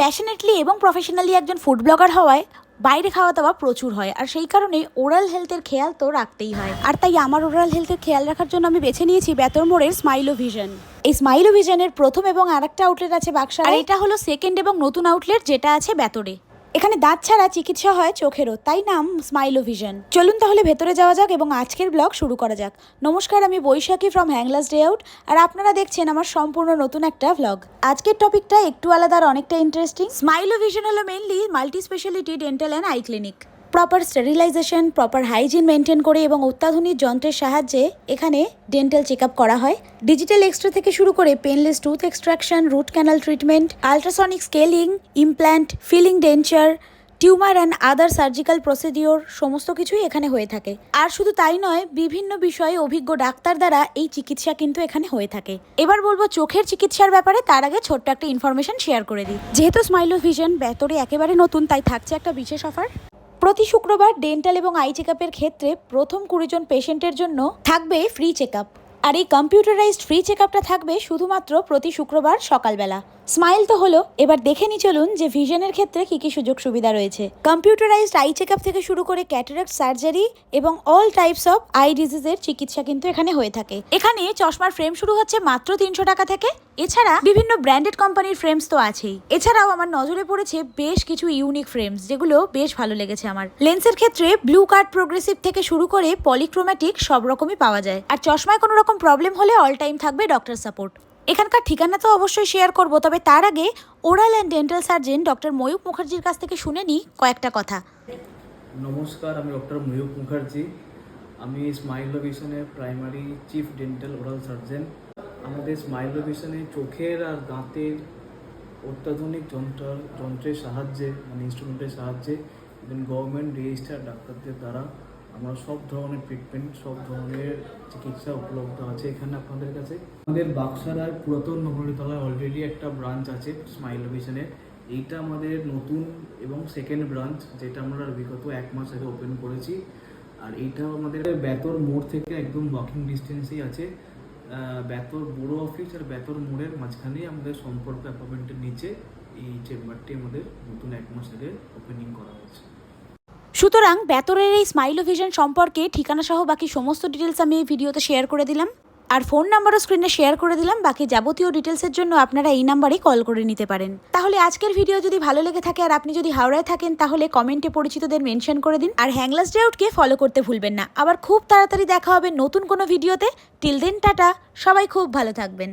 Passionately এবং professionally একজন food blogger হওয়ায় বাইরে খাওয়া দাওয়া প্রচুর হয়, আর সেই কারণে ওরাল হেলথের খেয়াল তো রাখতেই হয়। আর তাই আমার ওরাল হেলথের খেয়াল রাখার জন্য আমি বেছে নিয়েছি বেতর মোড়ের স্মাইলো ভিশন। এই স্মাইলো ভিশনের প্রথম এবং আরেকটা আউটলেট আছে বাক্সায়, আর এটা হলো সেকেন্ড এবং নতুন আউটলেট যেটা আছে বেতরে। এখানে দাঁত ছাড়া চিকিৎসা হয় চোখেরও, তাই নাম স্মাইলো ভিশন। চলুন তাহলে ভেতরে যাওয়া যাক এবং আজকের ব্লগ শুরু করা যাক। নমস্কার, আমি বৈশাখী ফ্রম হ্যাংলাস ডে আউট, আর আপনারা দেখছেন আমার সম্পূর্ণ নতুন একটা ব্লগ। আজকের টপিকটা একটু আলাদা আর অনেকটা ইন্টারেস্টিং। স্মাইলো ভিশন হলো mainly multi speciality dental and eye clinic. Proper sterilisation, proper hygiene maintain করে এবং অত্যাধুনিক যন্ত্রের সাহায্যে এখানে ডেন্টাল চেক আপ করা হয়। ডিজিটাল এক্সরে থেকে শুরু করে painless tooth extraction, root canal treatment, ultrasonic scaling, implant, filling denture, tumour and other surgical procedure সমস্ত কিছুই এখানে হয়ে থাকে। আর শুধু তাই নয়, বিভিন্ন বিষয়ে অভিজ্ঞ ডাক্তার দ্বারা এই চিকিৎসা কিন্তু এখানে হয়ে থাকে। এবার বলবো চোখের চিকিৎসার ব্যাপারে, তার আগে ছোট্ট একটা ইনফরমেশন শেয়ার করে দিই। যেহেতু স্মাইলো ভিশন বেতরে একেবারে নতুন, তাই থাকছে একটা বিশেষ অফার। প্রতি শুক্রবার ডেন্টাল এবং আই চেক আপের ক্ষেত্রে প্রথম 20 জন পেশেন্টের জন্য থাকবে ফ্রি চেক আপ। আর এই কম্পিউটারাইজড ফ্রি চেক আপটা থাকবে শুধুমাত্র প্রতি শুক্রবার সকালবেলা। স্মাইল তো হলো, এবার দেখে নি চলুন যে ভিশনের ক্ষেত্রে কি কি সুযোগ সুবিধা রয়েছে। কম্পিউটারাইজড আই চেক আপ থেকে শুরু করে ক্যাটারাক্ট সার্জারি এবং অল টাইপস অফ আই ডিজিজের চিকিৎসা কিন্তু এখানে হয়ে থাকে। এখানে চশমার ফ্রেম শুরু হচ্ছে মাত্র 300 টাকা থেকে। এছাড়া বিভিন্ন ব্র্যান্ডেড কোম্পানির ফ্রেমস তো আছেই। এছাড়াও আমার নজরে পড়েছে বেশ কিছু ইউনিক ফ্রেমস, যেগুলো বেশ ভালো লেগেছে আমার। লেন্সের ক্ষেত্রে ব্লু কার্ড প্রোগ্রেসিভ থেকে শুরু করে পলিক্রোম্যাটিক সব রকমই পাওয়া যায়। আর চশমায় কোনো রকম প্রবলেম হলে অল টাইম থাকবে ডক্টর সাপোর্ট। এখানকার ঠিকানা তো অবশ্যই শেয়ার করব, তবে তার আগে oral and dental surgeon doctor Mayukh মুখার্জির কাছ থেকে শুনে নিই কয়েকটা কথা। নমস্কার, আমি ডক্টর ময়ূক মুখার্জি। আমি স্মাইলো ভিশনের primary chief dental oral surgeon. আমাদের স্মাইলো ভিশনে চোখের আর দাঁতের অত্যাধুনিক যন্ত্রের সাহায্যে, মানে ইনস্ট্রুমেন্টের সাহায্যে এবং গভর্নমেন্ট রেজিস্টার ডাক্তারদের দ্বারা আমরা সব ধরনের ট্রিটমেন্ট, সব ধরনের চিকিৎসা উপলব্ধ আছে এখানে আপনাদের কাছে। আমাদের বাক্সারায় পুরাতন নবনীতলায় অলরেডি একটা ব্রাঞ্চ আছে স্মাইলো ভিশনের। এইটা আমাদের নতুন এবং সেকেন্ড ব্রাঞ্চ, যেটা আমরা বিগত 1 মাস আগে ওপেন করেছি। আর এইটা আমাদের বেতর মোড় থেকে একদম ওয়াকিং ডিস্টেন্সেই আছে। বেতর ব্যুরো অফিস আর বেতর মোড়ের মাঝখানেই আমাদের সম্পর্ক অ্যাপার্টমেন্টের নিচে এই চেম্বারটি আমাদের নতুন 1 মাস আগে ওপেনিং করা হয়েছে। সুতরাং বেতরের এই স্মাইলো ভিশন সম্পর্কে ঠিকানা সহ বাকি সমস্ত ডিটেলস আমি এই ভিডিওতে শেয়ার করে দিলাম, আর ফোন নাম্বারও স্ক্রিনে শেয়ার করে দিলাম। বাকি যাবতীয় ডিটেলসের জন্য আপনারা এই নাম্বারে কল করে নিতে পারেন। তাহলে আজকের ভিডিও যদি ভালো লেগে থাকে আর আপনি যদি হাওড়ায় থাকেন, তাহলে কমেন্টে পরিচিতদের মেনশন করে দিন। আর হ্যাংলাস ডে আউটকে ফলো করতে ভুলবেন না। আবার খুব তাড়াতাড়ি দেখা হবে নতুন কোনো ভিডিওতে। টিল দেন টাটা, সবাই খুব ভালো থাকবেন।